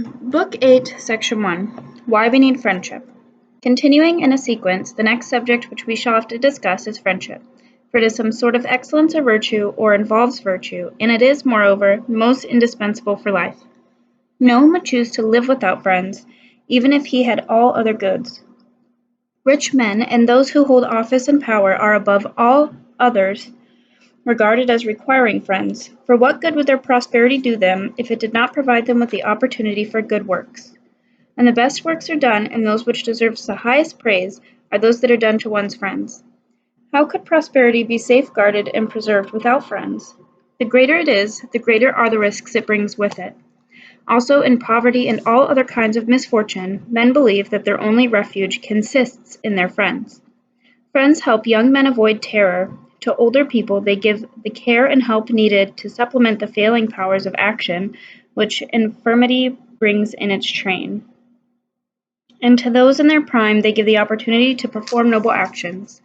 Book 8, Section 1, Why We Need Friendship. Continuing in a sequence, the next subject which we shall have to discuss is friendship, for it is some sort of excellence or virtue, or involves virtue, and it is, moreover, most indispensable for life. No one would choose to live without friends, even if he had all other goods. Rich men and those who hold office and power are above all others regarded as requiring friends, for what good would their prosperity do them if it did not provide them with the opportunity for good works? And the best works are done, and those which deserve the highest praise are those that are done to one's friends. How could prosperity be safeguarded and preserved without friends? The greater it is, the greater are the risks it brings with it. Also, in poverty and all other kinds of misfortune, men believe that their only refuge consists in their friends. Friends help young men avoid terror. To older people, they give the care and help needed to supplement the failing powers of action which infirmity brings in its train. And to those in their prime, they give the opportunity to perform noble actions.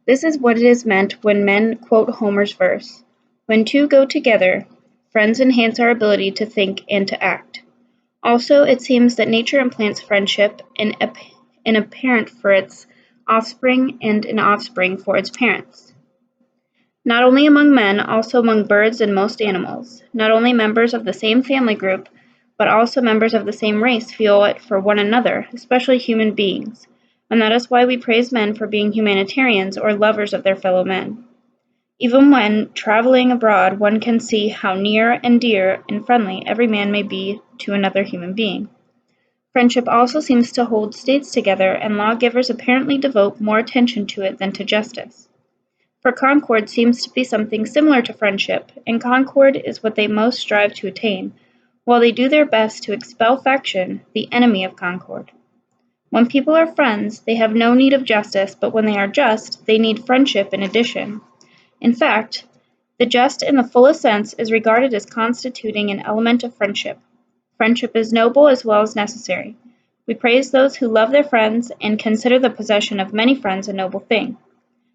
This is what it is meant when men quote Homer's verse: "When two go together, friends enhance our ability to think and to act." Also, it seems that nature implants friendship in a parent for its offspring and an offspring for its parents. Not only among men, also among birds and most animals. Not only members of the same family group, but also members of the same race feel it for one another, especially human beings. And that is why we praise men for being humanitarians or lovers of their fellow men. Even when traveling abroad, one can see how near and dear and friendly every man may be to another human being. Friendship also seems to hold states together, and lawgivers apparently devote more attention to it than to justice. For concord seems to be something similar to friendship, and concord is what they most strive to attain, while they do their best to expel faction, the enemy of concord. When people are friends, they have no need of justice, but when they are just, they need friendship in addition. In fact, the just in the fullest sense is regarded as constituting an element of friendship. Friendship is noble as well as necessary. We praise those who love their friends and consider the possession of many friends a noble thing.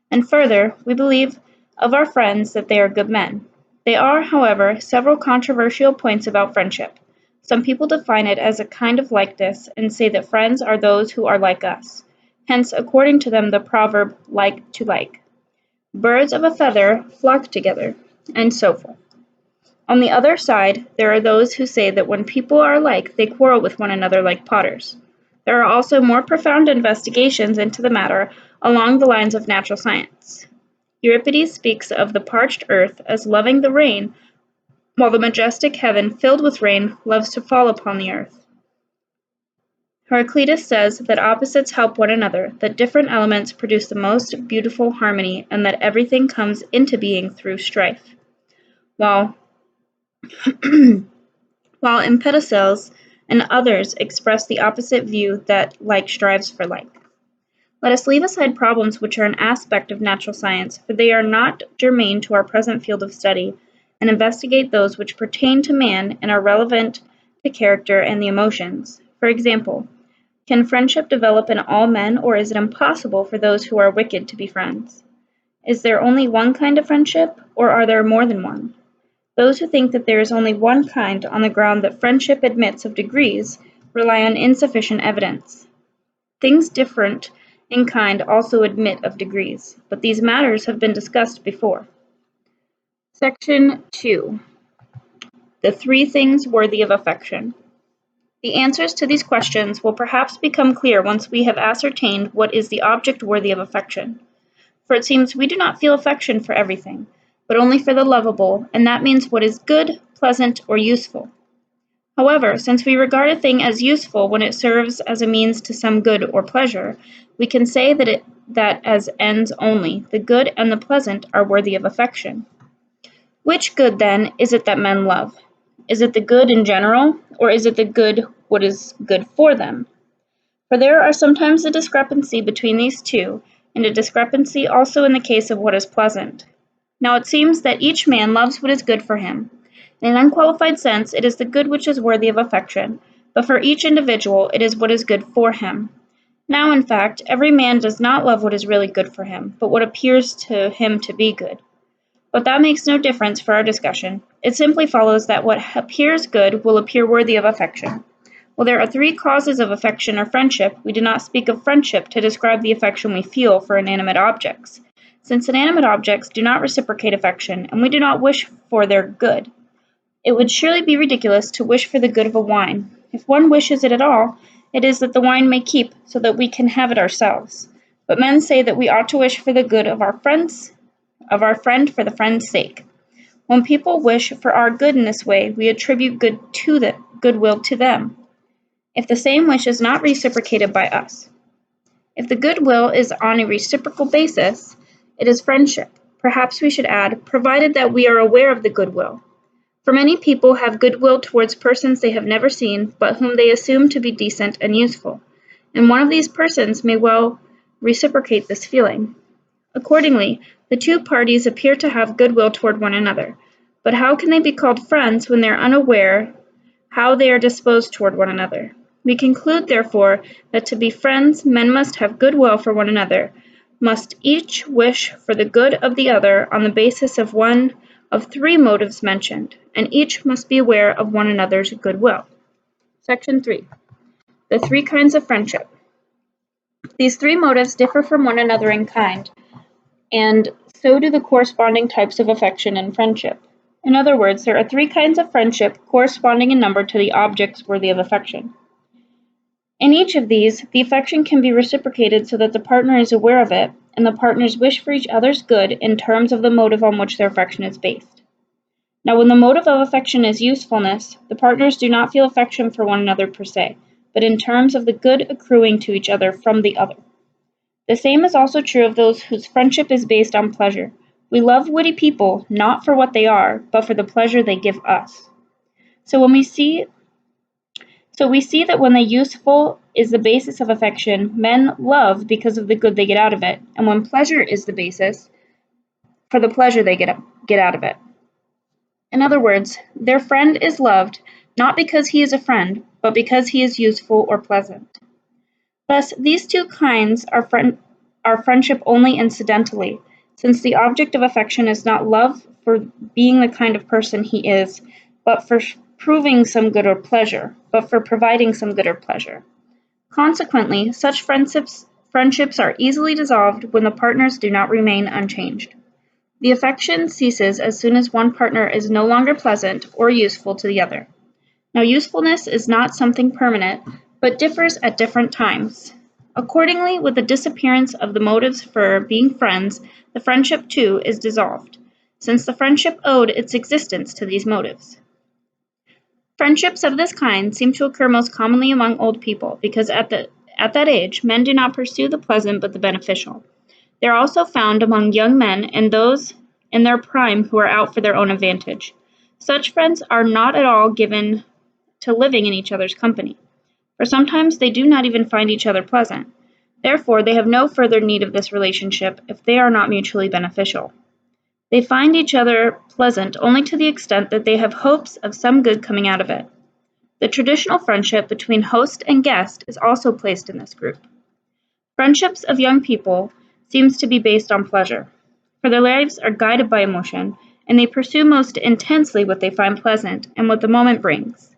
And further, we believe of our friends that they are good men. There are, however, several controversial points about friendship. Some people define it as a kind of likeness and say that friends are those who are like us. Hence, according to them, the proverb, like to like. Birds of a feather flock together, and so forth. On the other side, there are those who say that when people are alike, they quarrel with one another like potters. There are also more profound investigations into the matter along the lines of natural science. Euripides speaks of the parched earth as loving the rain, while the majestic heaven filled with rain loves to fall upon the earth. Heraclitus says that opposites help one another, that different elements produce the most beautiful harmony, and that everything comes into being through strife. While Empedocles and others express the opposite view, that like strives for like. Let us leave aside problems which are an aspect of natural science, for they are not germane to our present field of study, and investigate those which pertain to man and are relevant to character and the emotions. For example, can friendship develop in all men, or is it impossible for those who are wicked to be friends? Is there only one kind of friendship, or are there more than one? Those who think that there is only one kind on the ground that friendship admits of degrees rely on insufficient evidence. Things different in kind also admit of degrees, but these matters have been discussed before. Section 2. The three things worthy of affection. The answers to these questions will perhaps become clear once we have ascertained what is the object worthy of affection. For it seems we do not feel affection for everything, but only for the lovable, and that means what is good, pleasant, or useful. However, since we regard a thing as useful when it serves as a means to some good or pleasure, we can say that as ends only, the good and the pleasant are worthy of affection. Which good, then, is it that men love? Is it the good in general, or is it the good what is good for them? For there are sometimes a discrepancy between these two, and a discrepancy also in the case of what is pleasant. Now it seems that each man loves what is good for him. In an unqualified sense, it is the good which is worthy of affection, but for each individual it is what is good for him. Now, in fact, every man does not love what is really good for him, but what appears to him to be good. But that makes no difference for our discussion. It simply follows that what appears good will appear worthy of affection. While there are three causes of affection or friendship, we do not speak of friendship to describe the affection we feel for inanimate objects, since inanimate objects do not reciprocate affection and we do not wish for their good. It would surely be ridiculous to wish for the good of a wine. If one wishes it at all, it is that the wine may keep, so that we can have it ourselves. But men say that we ought to wish for the good of our friend for the friend's sake. When people wish for our good in this way, we attribute goodwill to them, if the same wish is not reciprocated by us. If the goodwill is on a reciprocal basis, it is friendship. Perhaps we should add, provided that we are aware of the goodwill. For many people have goodwill towards persons they have never seen, but whom they assume to be decent and useful, and one of these persons may well reciprocate this feeling. Accordingly, the two parties appear to have goodwill toward one another, but how can they be called friends when they are unaware how they are disposed toward one another? We conclude, therefore, that to be friends, men must have goodwill for one another, must each wish for the good of the other on the basis of one of three motives mentioned, and each must be aware of one another's goodwill. Section 3. The three kinds of friendship. These three motives differ from one another in kind, and so do the corresponding types of affection and friendship. In other words, there are three kinds of friendship corresponding in number to the objects worthy of affection. In each of these, the affection can be reciprocated so that the partner is aware of it, and the partners wish for each other's good in terms of the motive on which their affection is based. Now, when the motive of affection is usefulness, the partners do not feel affection for one another per se, but in terms of the good accruing to each other from the other. The same is also true of those whose friendship is based on pleasure. We love witty people not for what they are, but for the pleasure they give us. So we see that when the useful is the basis of affection, men love because of the good they get out of it, and when pleasure is the basis, for the pleasure they get out of it. In other words, their friend is loved not because he is a friend, but because he is useful or pleasant. Thus, these two kinds are friendship only incidentally, since the object of affection is not love for being the kind of person he is, but for proving some good or pleasure, but for providing some good or pleasure. Consequently, such friendships are easily dissolved when the partners do not remain unchanged. The affection ceases as soon as one partner is no longer pleasant or useful to the other. Now, usefulness is not something permanent, but differs at different times. Accordingly, with the disappearance of the motives for being friends, the friendship too is dissolved, since the friendship owed its existence to these motives. Friendships of this kind seem to occur most commonly among old people, because at that age, men do not pursue the pleasant but the beneficial. They are also found among young men and those in their prime who are out for their own advantage. Such friends are not at all given to living in each other's company, for sometimes they do not even find each other pleasant. Therefore, they have no further need of this relationship if they are not mutually beneficial. They find each other pleasant only to the extent that they have hopes of some good coming out of it. The traditional friendship between host and guest is also placed in this group. Friendships of young people seems to be based on pleasure, for their lives are guided by emotion, and they pursue most intensely what they find pleasant and what the moment brings.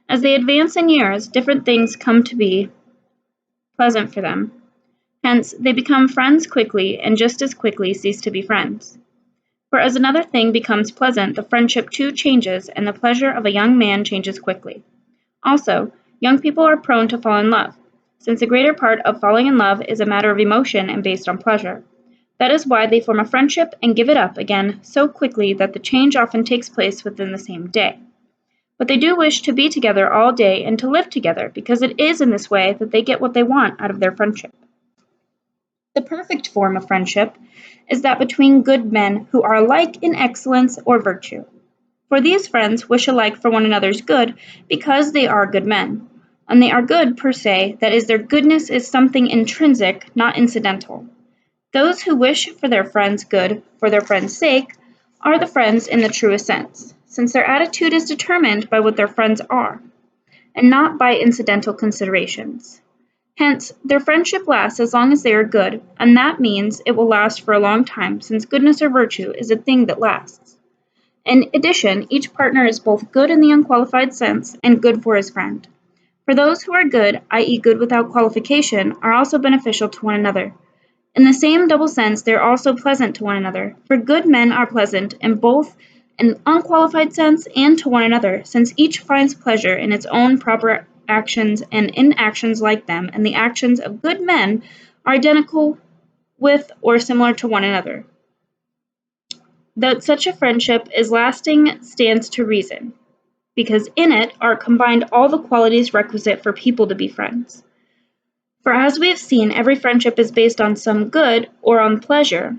As they advance in years, different things come to be pleasant for them. Hence, they become friends quickly and just as quickly cease to be friends. For as another thing becomes pleasant, the friendship too changes, and the pleasure of a young man changes quickly. Also, young people are prone to fall in love, since the greater part of falling in love is a matter of emotion and based on pleasure. That is why they form a friendship and give it up again so quickly that the change often takes place within the same day. But they do wish to be together all day and to live together, because it is in this way that they get what they want out of their friendship. The perfect form of friendship is that between good men who are alike in excellence or virtue. For these friends wish alike for one another's good because they are good men, and they are good per se, that is, their goodness is something intrinsic, not incidental. Those who wish for their friends' good for their friends' sake are the friends in the truest sense, since their attitude is determined by what their friends are, and not by incidental considerations. Hence, their friendship lasts as long as they are good, and that means it will last for a long time, since goodness or virtue is a thing that lasts. In addition, each partner is both good in the unqualified sense and good for his friend. For those who are good, i.e., good without qualification, are also beneficial to one another. In the same double sense, they are also pleasant to one another. For good men are pleasant in both an unqualified sense and to one another, since each finds pleasure in its own proper actions and in actions like them, and the actions of good men are identical with or similar to one another. That such a friendship is lasting stands to reason, because in it are combined all the qualities requisite for people to be friends. For as we have seen, every friendship is based on some good or on pleasure,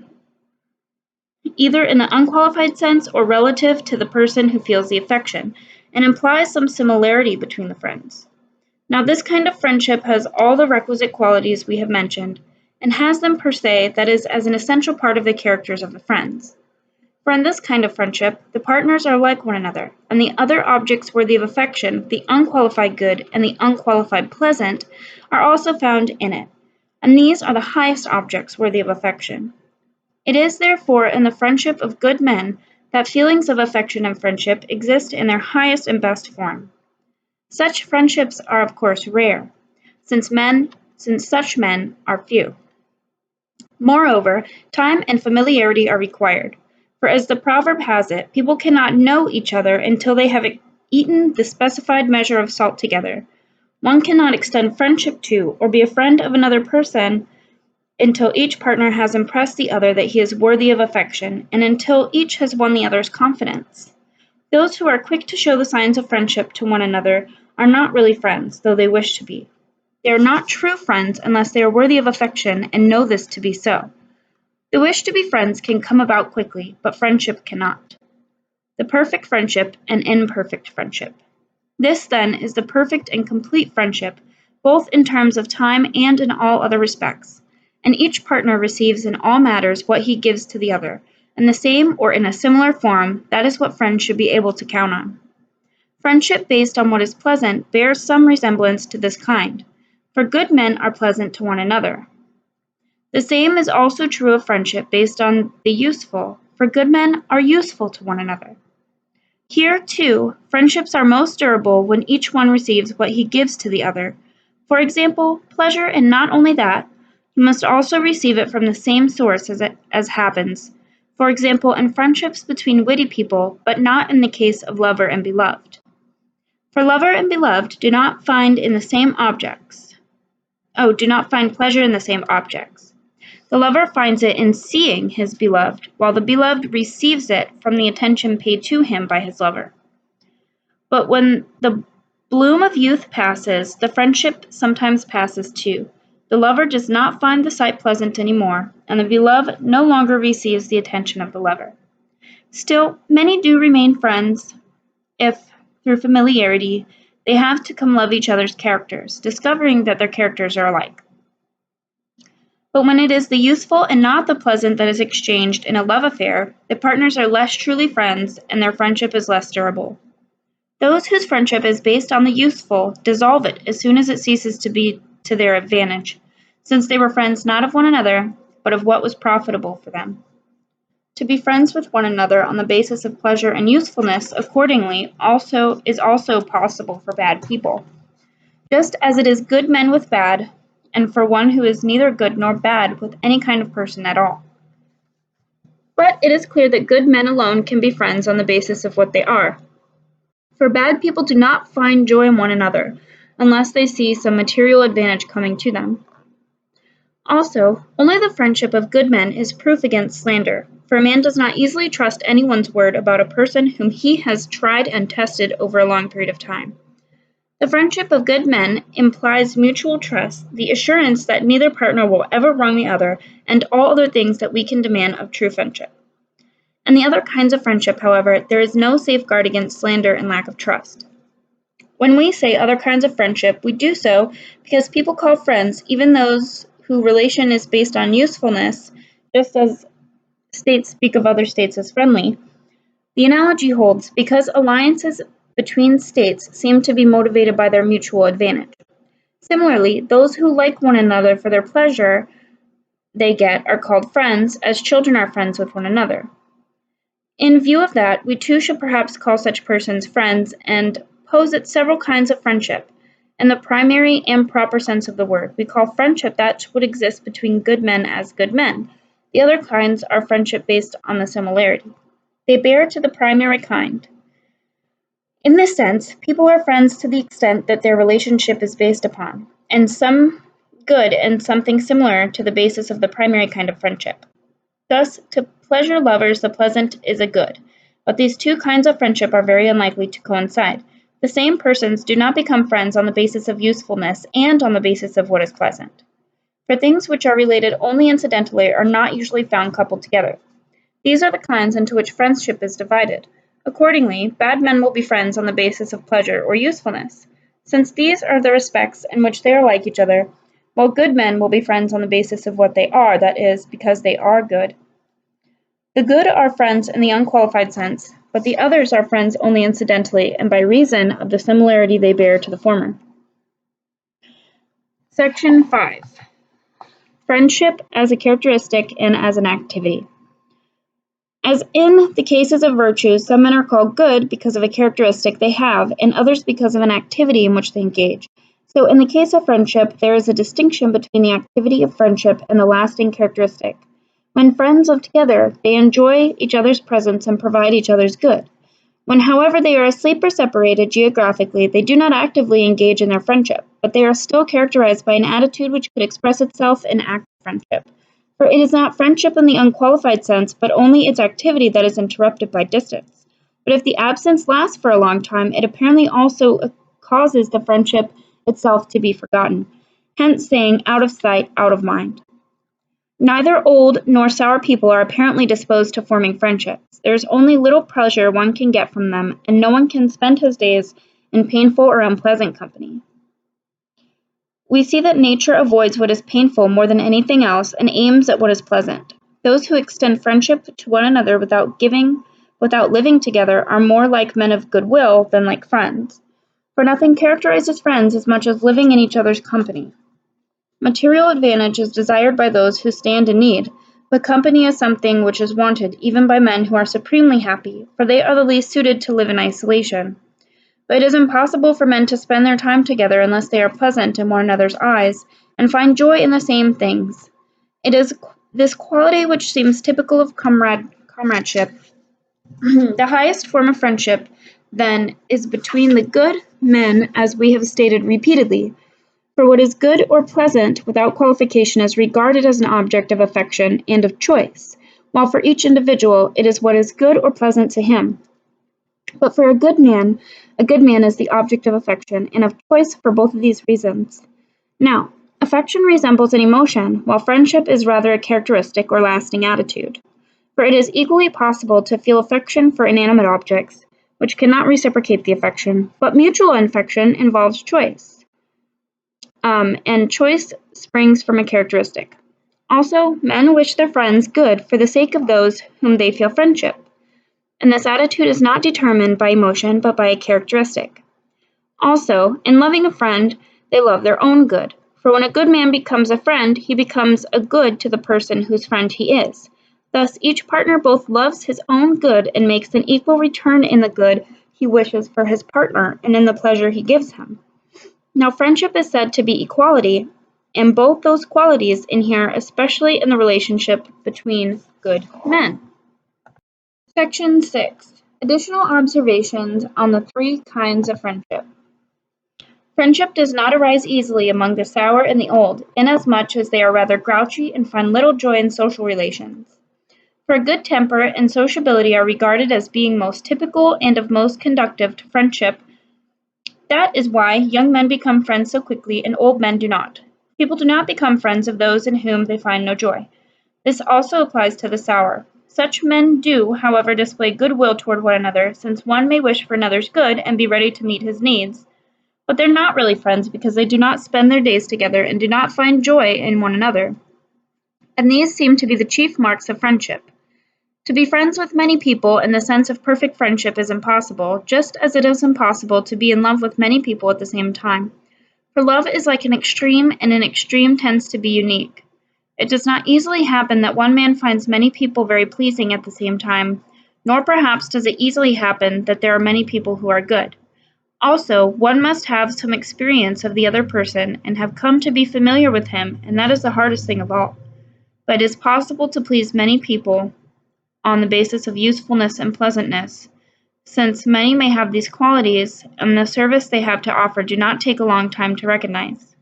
either in the unqualified sense or relative to the person who feels the affection, and implies some similarity between the friends. Now, this kind of friendship has all the requisite qualities we have mentioned, and has them per se, that is, as an essential part of the characters of the friends. For in this kind of friendship, the partners are like one another, and the other objects worthy of affection, the unqualified good and the unqualified pleasant, are also found in it, and these are the highest objects worthy of affection. It is therefore in the friendship of good men that feelings of affection and friendship exist in their highest and best form. Such friendships are of course rare, since such men are few. Moreover, time and familiarity are required. For as the proverb has it, people cannot know each other until they have eaten the specified measure of salt together. One cannot extend friendship to or be a friend of another person until each partner has impressed the other that he is worthy of affection, and until each has won the other's confidence. Those who are quick to show the signs of friendship to one another are not really friends, though they wish to be. They are not true friends unless they are worthy of affection and know this to be so. The wish to be friends can come about quickly, but friendship cannot. The perfect friendship and imperfect friendship. This, then, is the perfect and complete friendship, both in terms of time and in all other respects, and each partner receives in all matters what he gives to the other, in the same or in a similar form. That is what friends should be able to count on. Friendship based on what is pleasant bears some resemblance to this kind, for good men are pleasant to one another. The same is also true of friendship based on the useful, for good men are useful to one another. Here, too, friendships are most durable when each one receives what he gives to the other. For example, pleasure, and not only that, he must also receive it from the same source as happens, for example, in friendships between witty people, but not in the case of lover and beloved. For lover and beloved do not find pleasure in the same objects. The lover finds it in seeing his beloved, while the beloved receives it from the attention paid to him by his lover. But when the bloom of youth passes, the friendship sometimes passes too. The lover does not find the sight pleasant any more, and the beloved no longer receives the attention of the lover. Still, many do remain friends, if, through familiarity, they have to come love each other's characters, discovering that their characters are alike. But when it is the useful and not the pleasant that is exchanged in a love affair, the partners are less truly friends, and their friendship is less durable. Those whose friendship is based on the useful dissolve it as soon as it ceases to be to their advantage, since they were friends not of one another, but of what was profitable for them. To be friends with one another on the basis of pleasure and usefulness, accordingly, is also possible for bad people, just as it is good men with bad, and for one who is neither good nor bad with any kind of person at all. But it is clear that good men alone can be friends on the basis of what they are. For bad people do not find joy in one another, unless they see some material advantage coming to them. Also, only the friendship of good men is proof against slander, for a man does not easily trust anyone's word about a person whom he has tried and tested over a long period of time. The friendship of good men implies mutual trust, the assurance that neither partner will ever wrong the other, and all other things that we can demand of true friendship. In the other kinds of friendship, however, there is no safeguard against slander and lack of trust. When we say other kinds of friendship, we do so because people call friends even those whose relation is based on usefulness, just as states speak of other states as friendly. The analogy holds because alliances between states seem to be motivated by their mutual advantage. Similarly, those who like one another for their pleasure they get are called friends, as children are friends with one another. In view of that, we too should perhaps call such persons friends and posit several kinds of friendship, in the primary and proper sense of the word. We call friendship that which exists between good men as good men. The other kinds are friendship based on the similarity. They bear to the primary kind. In this sense, people are friends to the extent that their relationship is based upon, and some good and something similar to the basis of the primary kind of friendship. Thus, to pleasure lovers, the pleasant is a good. But these two kinds of friendship are very unlikely to coincide. The same persons do not become friends on the basis of usefulness and on the basis of what is pleasant. For things which are related only incidentally are not usually found coupled together. These are the kinds into which friendship is divided. Accordingly, bad men will be friends on the basis of pleasure or usefulness, since these are the respects in which they are like each other, while good men will be friends on the basis of what they are, that is, because they are good. The good are friends in the unqualified sense, but the others are friends only incidentally and by reason of the similarity they bear to the former. Section 5. Friendship as a characteristic and as an activity. As in the cases of virtue, some men are called good because of a characteristic they have, and others because of an activity in which they engage. So in the case of friendship, there is a distinction between the activity of friendship and the lasting characteristic. When friends live together, they enjoy each other's presence and provide each other's good. When, however, they are asleep or separated geographically, they do not actively engage in their friendship, but they are still characterized by an attitude which could express itself in active friendship. For it is not friendship in the unqualified sense, but only its activity that is interrupted by distance. But if the absence lasts for a long time, it apparently also causes the friendship itself to be forgotten. Hence saying, out of sight, out of mind. Neither old nor sour people are apparently disposed to forming friendships. There is only little pleasure one can get from them, and no one can spend his days in painful or unpleasant company. We see that nature avoids what is painful more than anything else and aims at what is pleasant. Those who extend friendship to one another without living together are more like men of goodwill than like friends. For nothing characterizes friends as much as living in each other's company. Material advantage is desired by those who stand in need, but company is something which is wanted even by men who are supremely happy, for they are the least suited to live in isolation. But it is impossible for men to spend their time together unless they are pleasant in one another's eyes and find joy in the same things. It is this quality which seems typical of comradeship. The highest form of friendship, then, is between the good men, as we have stated repeatedly. For what is good or pleasant without qualification is regarded as an object of affection and of choice, while for each individual it is what is good or pleasant to him. But for a good man is the object of affection and of choice for both of these reasons. Now, affection resembles an emotion, while friendship is rather a characteristic or lasting attitude. For it is equally possible to feel affection for inanimate objects, which cannot reciprocate the affection, but mutual affection involves choice. And choice springs from a characteristic. Also, men wish their friends good for the sake of those whom they feel friendship, and this attitude is not determined by emotion but by a characteristic. Also, in loving a friend, they love their own good, for when a good man becomes a friend, he becomes a good to the person whose friend he is. Thus, each partner both loves his own good and makes an equal return in the good he wishes for his partner and in the pleasure he gives him. Now, friendship is said to be equality, and both those qualities inhere especially in the relationship between good men. Section 6. Additional observations on the three kinds of friendship. Friendship does not arise easily among the sour and the old, inasmuch as they are rather grouchy and find little joy in social relations. For good temper and sociability are regarded as being most typical and of most conducive to friendship. That is why young men become friends so quickly and old men do not. People do not become friends of those in whom they find no joy. This also applies to the sour. Such men do, however, display goodwill toward one another, since one may wish for another's good and be ready to meet his needs. But they're not really friends because they do not spend their days together and do not find joy in one another. And these seem to be the chief marks of friendship. To be friends with many people in the sense of perfect friendship is impossible, just as it is impossible to be in love with many people at the same time. For love is like an extreme, and an extreme tends to be unique. It does not easily happen that one man finds many people very pleasing at the same time, nor perhaps does it easily happen that there are many people who are good. Also, one must have some experience of the other person and have come to be familiar with him, and that is the hardest thing of all. But it is possible to please many people on the basis of usefulness and pleasantness, since many may have these qualities, and the service they have to offer do not take a long time to recognize.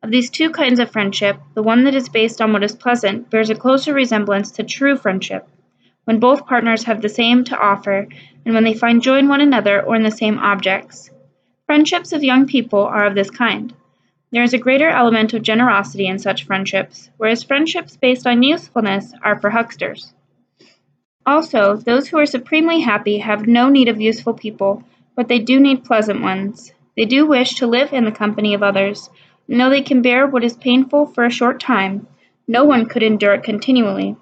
Of these two kinds of friendship, the one that is based on what is pleasant bears a closer resemblance to true friendship, when both partners have the same to offer, and when they find joy in one another or in the same objects. Friendships of young people are of this kind. There is a greater element of generosity in such friendships, whereas friendships based on usefulness are for hucksters. Also, those who are supremely happy have no need of useful people, but they do need pleasant ones. They do wish to live in the company of others, and though they can bear what is painful for a short time, no one could endure it continually.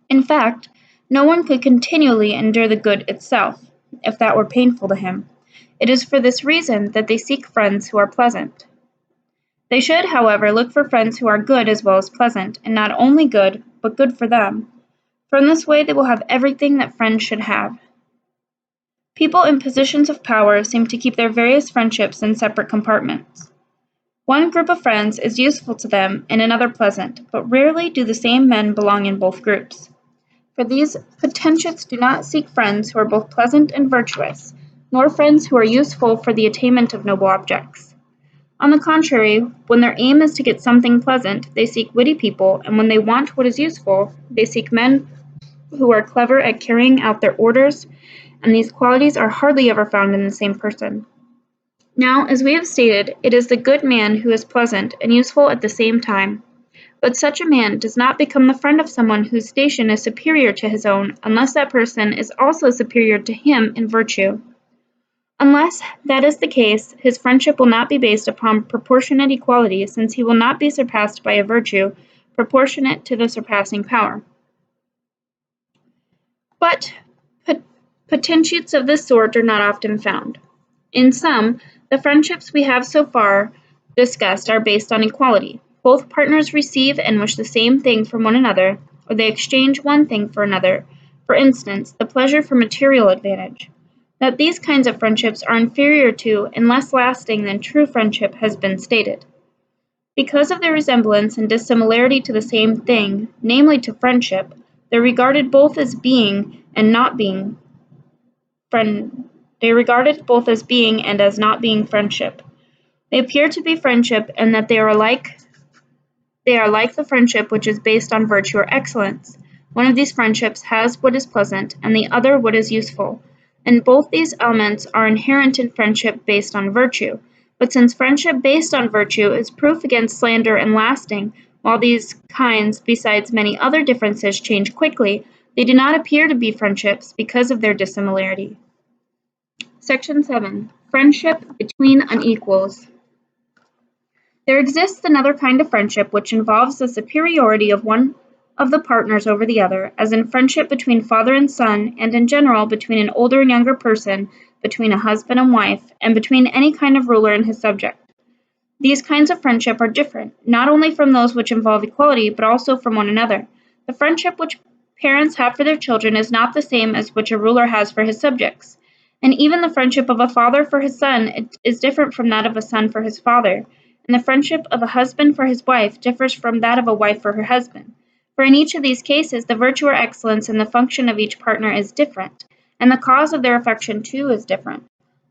In fact, no one could continually endure the good itself, if that were painful to him. It is for this reason that they seek friends who are pleasant. They should, however, look for friends who are good as well as pleasant, and not only good, but good for them, for in this way they will have everything that friends should have. People in positions of power seem to keep their various friendships in separate compartments. One group of friends is useful to them and another pleasant, but rarely do the same men belong in both groups. For these potentates do not seek friends who are both pleasant and virtuous, nor friends who are useful for the attainment of noble objects. On the contrary, when their aim is to get something pleasant, they seek witty people, and when they want what is useful, they seek men who are clever at carrying out their orders, and these qualities are hardly ever found in the same person. Now, as we have stated, it is the good man who is pleasant and useful at the same time. But such a man does not become the friend of someone whose station is superior to his own, unless that person is also superior to him in virtue. Unless that is the case, his friendship will not be based upon proportionate equality, since he will not be surpassed by a virtue proportionate to the surpassing power. But potentates of this sort are not often found. In some, the friendships we have so far discussed are based on equality. Both partners receive and wish the same thing from one another, or they exchange one thing for another, for instance, the pleasure for material advantage. That these kinds of friendships are inferior to and less lasting than true friendship has been stated. Because of their resemblance and dissimilarity to the same thing, namely to friendship, they're regarded both as being and not being they regard it both as being and as not being friendship. They appear to be friendship in that they are like the friendship which is based on virtue or excellence. One of these friendships has what is pleasant, and the other what is useful. And both these elements are inherent in friendship based on virtue. But since friendship based on virtue is proof against slander and lasting, while these kinds, besides many other differences, change quickly, they do not appear to be friendships because of their dissimilarity. Section 7. Friendship between unequals. There exists another kind of friendship which involves the superiority of one of the partners over the other, as in friendship between father and son, and in general between an older and younger person, between a husband and wife, and between any kind of ruler and his subject. These kinds of friendship are different, not only from those which involve equality, but also from one another. The friendship which parents have for their children is not the same as which a ruler has for his subjects. And even the friendship of a father for his son is different from that of a son for his father, and the friendship of a husband for his wife differs from that of a wife for her husband. For in each of these cases, the virtue or excellence in the function of each partner is different, and the cause of their affection too is different.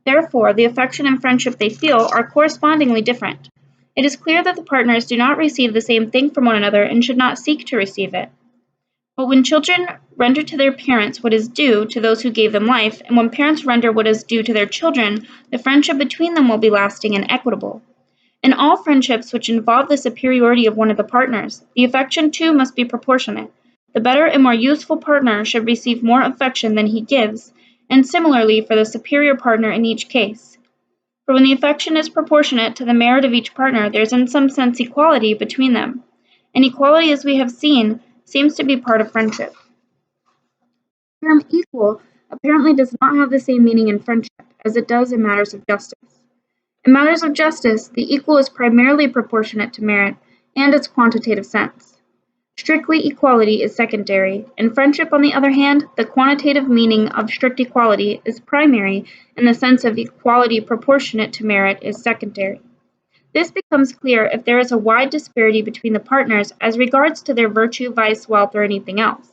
Therefore, the affection and friendship they feel are correspondingly different. It is clear that the partners do not receive the same thing from one another and should not seek to receive it. But when children render to their parents what is due to those who gave them life, and when parents render what is due to their children, the friendship between them will be lasting and equitable. In all friendships which involve the superiority of one of the partners, the affection too must be proportionate. The better and more useful partner should receive more affection than he gives, and similarly for the superior partner in each case. For when the affection is proportionate to the merit of each partner, there is in some sense equality between them. And equality, as we have seen, seems to be part of friendship. The term equal apparently does not have the same meaning in friendship as it does in matters of justice. In matters of justice, the equal is primarily proportionate to merit and its quantitative sense. Strictly equality is secondary. In friendship, on the other hand, the quantitative meaning of strict equality is primary, and the sense of equality proportionate to merit is secondary. This becomes clear if there is a wide disparity between the partners as regards to their virtue, vice, wealth, or anything else.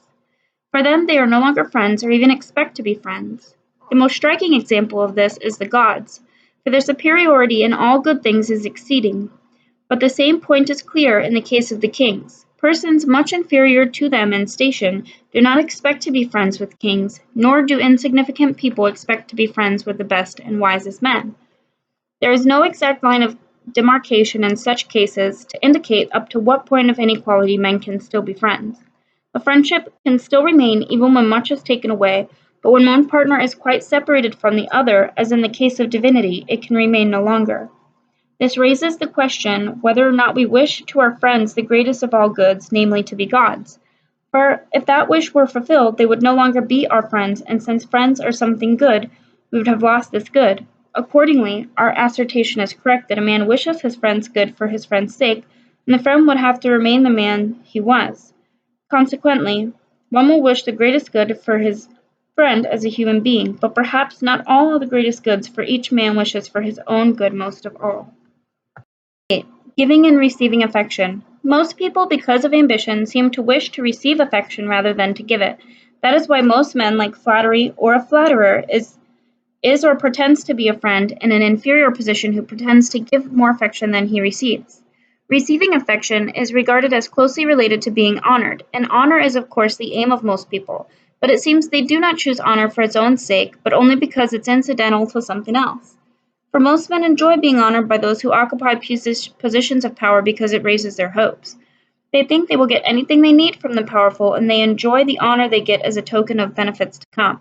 For them, they are no longer friends or even expect to be friends. The most striking example of this is the gods, for their superiority in all good things is exceeding. But the same point is clear in the case of the kings. Persons much inferior to them in station do not expect to be friends with kings, nor do insignificant people expect to be friends with the best and wisest men. There is no exact line of demarcation in such cases to indicate up to what point of inequality men can still be friends. A friendship can still remain even when much is taken away, but when one partner is quite separated from the other, as in the case of divinity, it can remain no longer. This raises the question whether or not we wish to our friends the greatest of all goods, namely to be gods. For if that wish were fulfilled, they would no longer be our friends, and since friends are something good, we would have lost this good. Accordingly, our assertion is correct that a man wishes his friends good for his friend's sake, and the friend would have to remain the man he was. Consequently, one will wish the greatest good for his friend as a human being, but perhaps not all the greatest goods, for each man wishes for his own good most of all. 8. Giving and receiving affection. Most people, because of ambition, seem to wish to receive affection rather than to give it. That is why most men like flattery, or a flatterer is or pretends to be a friend in an inferior position who pretends to give more affection than he receives. Receiving affection is regarded as closely related to being honored, and honor is of course the aim of most people, but it seems they do not choose honor for its own sake, but only because it's incidental to something else. For most men enjoy being honored by those who occupy positions of power because it raises their hopes. They think they will get anything they need from the powerful, and they enjoy the honor they get as a token of benefits to come.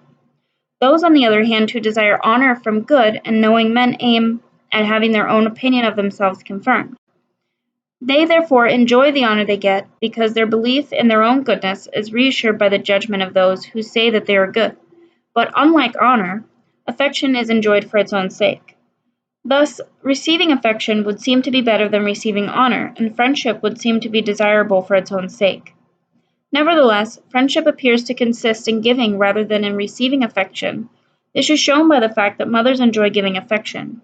Those, on the other hand, who desire honor from good and knowing men aim at having their own opinion of themselves confirmed. They therefore enjoy the honor they get because their belief in their own goodness is reassured by the judgment of those who say that they are good. But unlike honor, affection is enjoyed for its own sake. Thus, receiving affection would seem to be better than receiving honor, and friendship would seem to be desirable for its own sake. Nevertheless, friendship appears to consist in giving rather than in receiving affection. This is shown by the fact that mothers enjoy giving affection.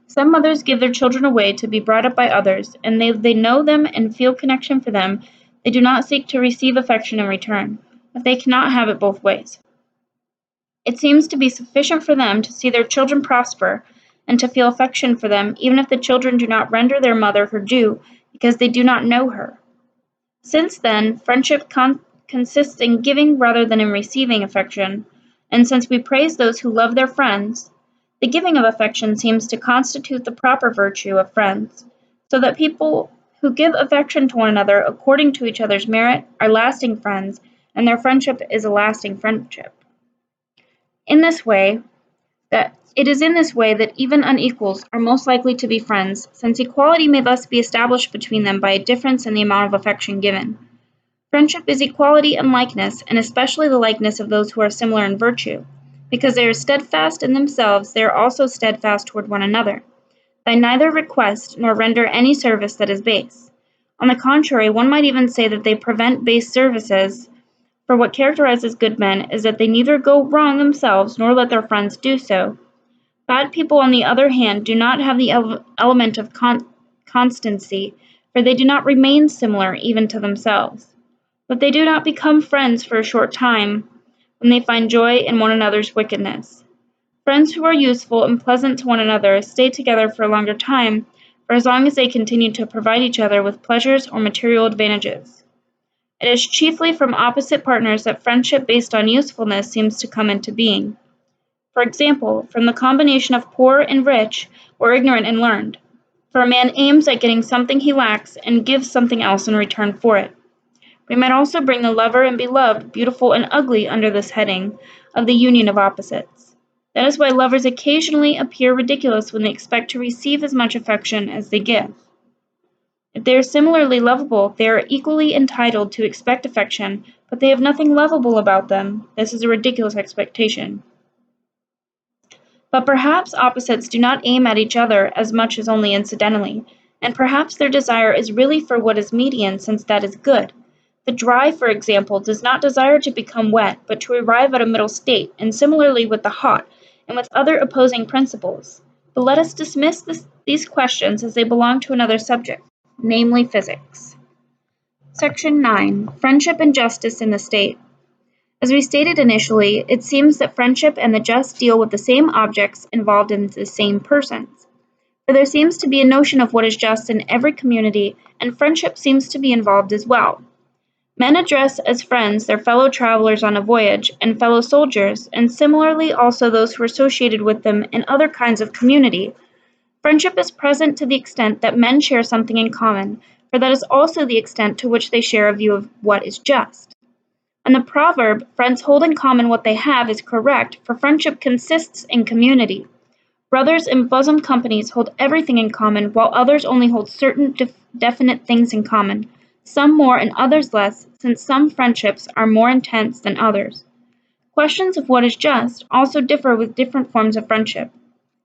Some mothers give their children away to be brought up by others, and they know them and feel connection for them. They do not seek to receive affection in return, but they cannot have it both ways. It seems to be sufficient for them to see their children prosper and to feel affection for them, even if the children do not render their mother her due, because they do not know her. Since, then, friendship consists in giving rather than in receiving affection, and since we praise those who love their friends, the giving of affection seems to constitute the proper virtue of friends, so that people who give affection to one another according to each other's merit are lasting friends, and their friendship is a lasting friendship. It is in this way that even unequals are most likely to be friends, since equality may thus be established between them by a difference in the amount of affection given. Friendship is equality and likeness, and especially the likeness of those who are similar in virtue. Because they are steadfast in themselves, they are also steadfast toward one another. They neither request nor render any service that is base. On the contrary, one might even say that they prevent base services, for what characterizes good men is that they neither go wrong themselves nor let their friends do so. Bad people, on the other hand, do not have the element of constancy, for they do not remain similar even to themselves. But they do not become friends for a short time when they find joy in one another's wickedness. Friends who are useful and pleasant to one another stay together for a longer time, for as long as they continue to provide each other with pleasures or material advantages. It is chiefly from opposite partners that friendship based on usefulness seems to come into being. For example, from the combination of poor and rich, or ignorant and learned. For a man aims at getting something he lacks and gives something else in return for it. We might also bring the lover and beloved, beautiful and ugly, under this heading of the union of opposites. That is why lovers occasionally appear ridiculous when they expect to receive as much affection as they give. If they are similarly lovable, they are equally entitled to expect affection, but they have nothing lovable about them. This is a ridiculous expectation. But perhaps opposites do not aim at each other as much as only incidentally, and perhaps their desire is really for what is median, since that is good. The dry, for example, does not desire to become wet, but to arrive at a middle state, and similarly with the hot, and with other opposing principles. But let us dismiss these questions as they belong to another subject, namely physics. Section 9. Friendship and justice in the state. As we stated initially, it seems that friendship and the just deal with the same objects involved in the same persons. For there seems to be a notion of what is just in every community, and friendship seems to be involved as well. Men address as friends their fellow travelers on a voyage, and fellow soldiers, and similarly also those who are associated with them in other kinds of community. Friendship is present to the extent that men share something in common, for that is also the extent to which they share a view of what is just. And the proverb, friends hold in common what they have, is correct, for friendship consists in community. Brothers in bosom companies hold everything in common, while others only hold certain definite things in common, some more and others less, since some friendships are more intense than others. Questions of what is just also differ with different forms of friendship.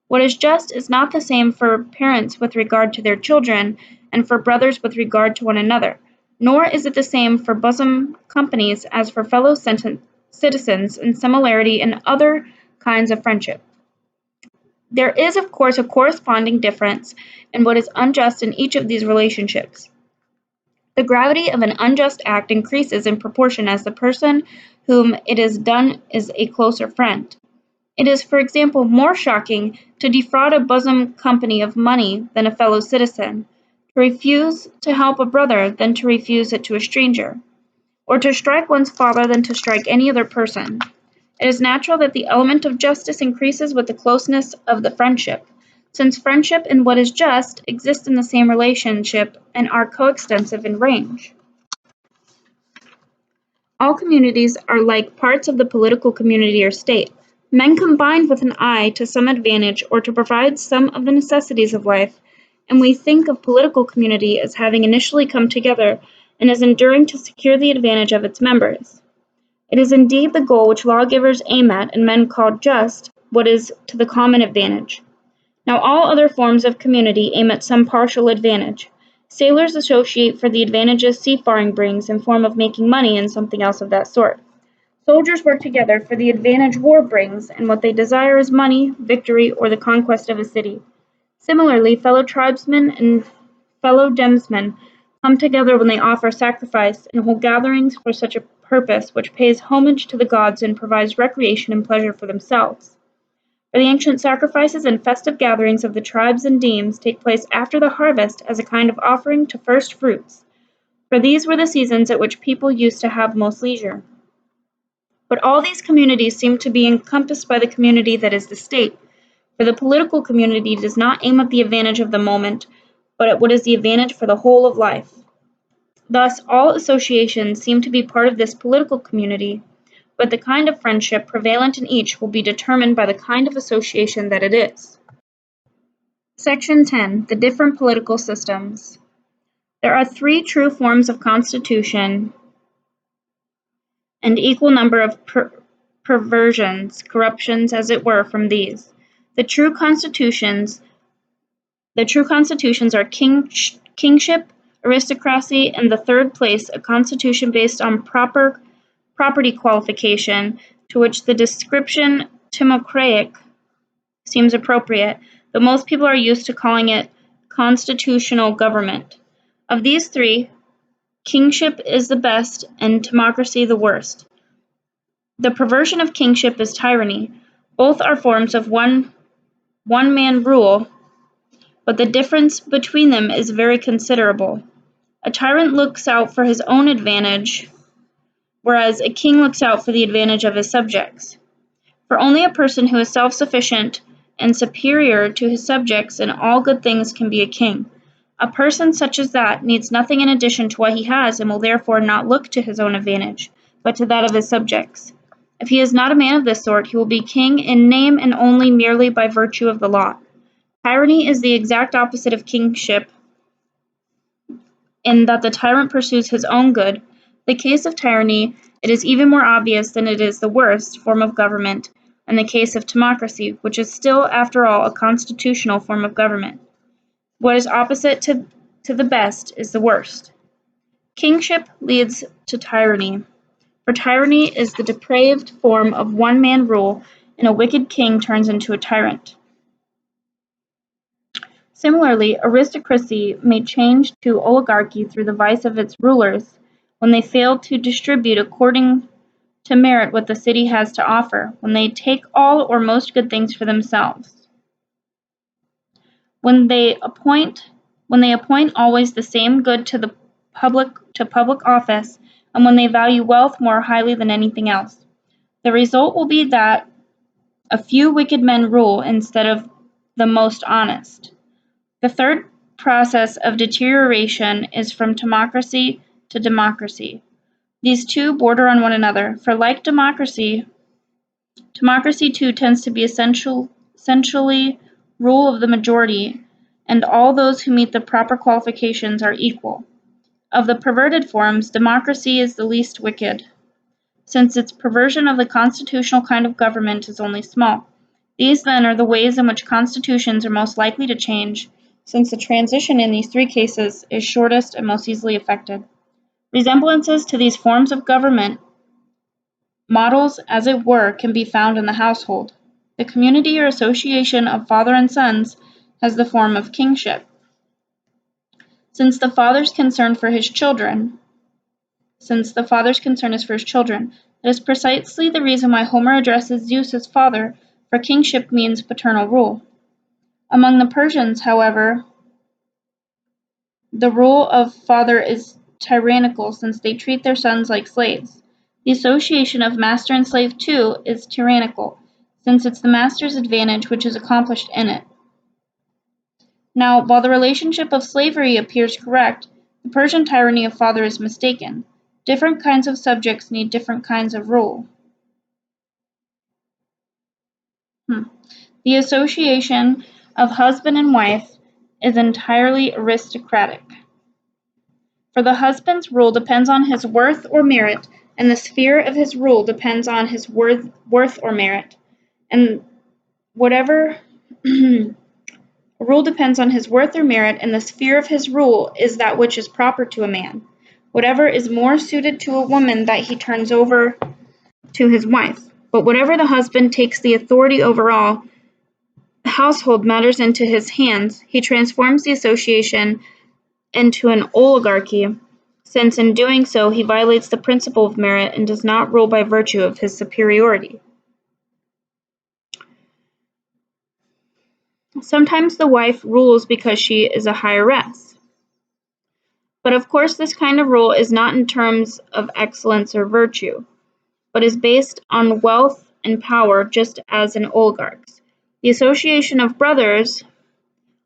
What is just is not the same for parents with regard to their children and for brothers with regard to one another, nor is it the same for bosom companies as for fellow citizens in similarity in other kinds of friendship. There is, of course, a corresponding difference in what is unjust in each of these relationships. The gravity of an unjust act increases in proportion as the person whom it is done is a closer friend. It is, for example, more shocking to defraud a bosom company of money than a fellow citizen, to refuse to help a brother than to refuse it to a stranger, or to strike one's father than to strike any other person. It is natural that the element of justice increases with the closeness of the friendship, since friendship and what is just exist in the same relationship and are coextensive in range. All communities are like parts of the political community or state. Men combined with an eye to some advantage or to provide some of the necessities of life, and we think of political community as having initially come together and as enduring to secure the advantage of its members. It is indeed the goal which lawgivers aim at and men call just, what is to the common advantage. Now all other forms of community aim at some partial advantage. Sailors associate for the advantages seafaring brings in form of making money and something else of that sort. Soldiers work together for the advantage war brings, and what they desire is money, victory, or the conquest of a city. Similarly, fellow tribesmen and fellow demesmen come together when they offer sacrifice and hold gatherings for such a purpose, which pays homage to the gods and provides recreation and pleasure for themselves. For the ancient sacrifices and festive gatherings of the tribes and demes take place after the harvest as a kind of offering to first fruits, for these were the seasons at which people used to have most leisure. But all these communities seem to be encompassed by the community that is the state, for the political community does not aim at the advantage of the moment, but at what is the advantage for the whole of life. Thus, all associations seem to be part of this political community, but the kind of friendship prevalent in each will be determined by the kind of association that it is. Section 10. The different political systems. There are three true forms of constitution and equal number of perversions, corruptions, as it were, from these. The true constitutions are kingship, aristocracy, and the third place, a constitution based on property qualification, to which the description timocratic seems appropriate, though most people are used to calling it constitutional government. Of these three, kingship is the best and timocracy the worst. The perversion of kingship is tyranny. Both are forms of one-man rule, but the difference between them is very considerable. A tyrant looks out for his own advantage, whereas a king looks out for the advantage of his subjects. For only a person who is self-sufficient and superior to his subjects in all good things can be a king. A person such as that needs nothing in addition to what he has and will therefore not look to his own advantage, but to that of his subjects. If he is not a man of this sort, he will be king in name and only merely by virtue of the law. Tyranny is the exact opposite of kingship in that the tyrant pursues his own good. In the case of tyranny, it is even more obvious than it is the worst form of government in the case of timocracy, which is still, after all, a constitutional form of government. What is opposite to the best is the worst. Kingship leads to tyranny, for tyranny is the depraved form of one-man rule, and a wicked king turns into a tyrant. Similarly, aristocracy may change to oligarchy through the vice of its rulers when they fail to distribute according to merit what the city has to offer, when they take all or most good things for themselves, when they appoint always the same good to public office, and when they value wealth more highly than anything else. The result will be that a few wicked men rule instead of the most honest. The third process of deterioration is from timocracy to democracy. These two border on one another, for like democracy too tends to be essentially rule of the majority, and all those who meet the proper qualifications are equal. Of the perverted forms, democracy is the least wicked, since its perversion of the constitutional kind of government is only small. These, then, are the ways in which constitutions are most likely to change, since the transition in these three cases is shortest and most easily effected. Resemblances to these forms of government, models, as it were, can be found in the household. The community or association of father and sons has the form of kingship. Since the father's concern is for his children, that is precisely the reason why Homer addresses Zeus as father, for kingship means paternal rule. Among the Persians, however, the rule of father is tyrannical, since they treat their sons like slaves. The association of master and slave, too, is tyrannical, since it's the master's advantage which is accomplished in it. Now, while the relationship of slavery appears correct, the Persian tyranny of father is mistaken. Different kinds of subjects need different kinds of rule. The association of husband and wife is entirely aristocratic. For the husband's rule depends on his worth or merit, and the sphere of his rule depends on his worth or merit. And whatever rule depends on his worth or merit, and the sphere of his rule is that which is proper to a man. Whatever is more suited to a woman, that he turns over to his wife. But whatever the husband takes the authority over all household matters into his hands, he transforms the association into an oligarchy, since in doing so he violates the principle of merit and does not rule by virtue of his superiority. Sometimes the wife rules because she is a heiress. But of course this kind of rule is not in terms of excellence or virtue, but is based on wealth and power, just as in oligarchs. The association of brothers,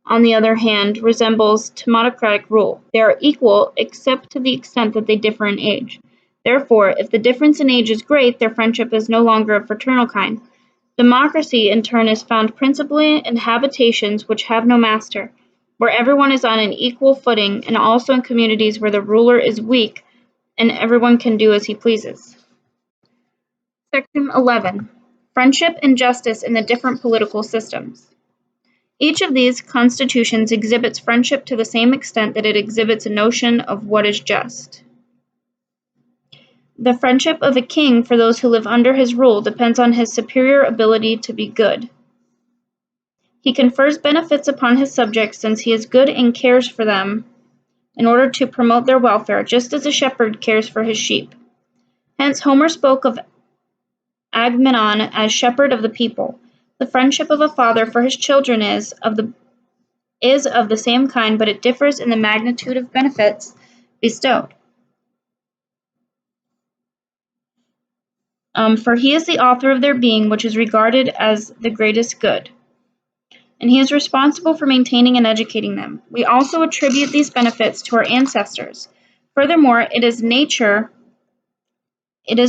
on the other hand, resembles timocratic rule. They are equal except to the extent that they differ in age. Therefore, if the difference in age is great, their friendship is no longer of fraternal kind. Democracy, in turn, is found principally in habitations which have no master, where everyone is on an equal footing, and also in communities where the ruler is weak and everyone can do as he pleases. Section 11. Friendship and justice in the different political systems. Each of these constitutions exhibits friendship to the same extent that it exhibits a notion of what is just. The friendship of a king for those who live under his rule depends on his superior ability to be good. He confers benefits upon his subjects since he is good and cares for them in order to promote their welfare, just as a shepherd cares for his sheep. Hence, Homer spoke of Agamemnon as shepherd of the people. The friendship of a father for his children is of the same kind, but it differs in the magnitude of benefits bestowed. For he is the author of their being, which is regarded as the greatest good, and he is responsible for maintaining and educating them. We also attribute these benefits to our ancestors. Furthermore, it is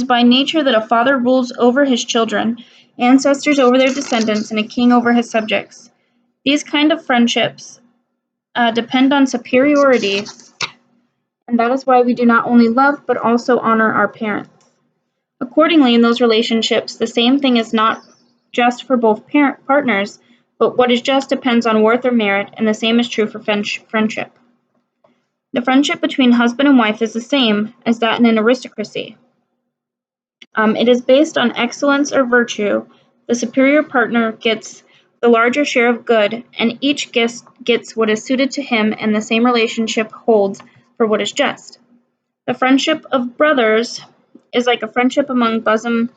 by nature that a father rules over his children, ancestors over their descendants, and a king over his subjects. These kind of friendships depend on superiority, and that is why we do not only love but also honor our parents. Accordingly, in those relationships, the same thing is not just for both partners, but what is just depends on worth or merit, and the same is true for friendship. The friendship between husband and wife is the same as that in an aristocracy. It is based on excellence or virtue. The superior partner gets the larger share of good, and each gets what is suited to him, and the same relationship holds for what is just. The friendship of brothers is like a friendship among bosom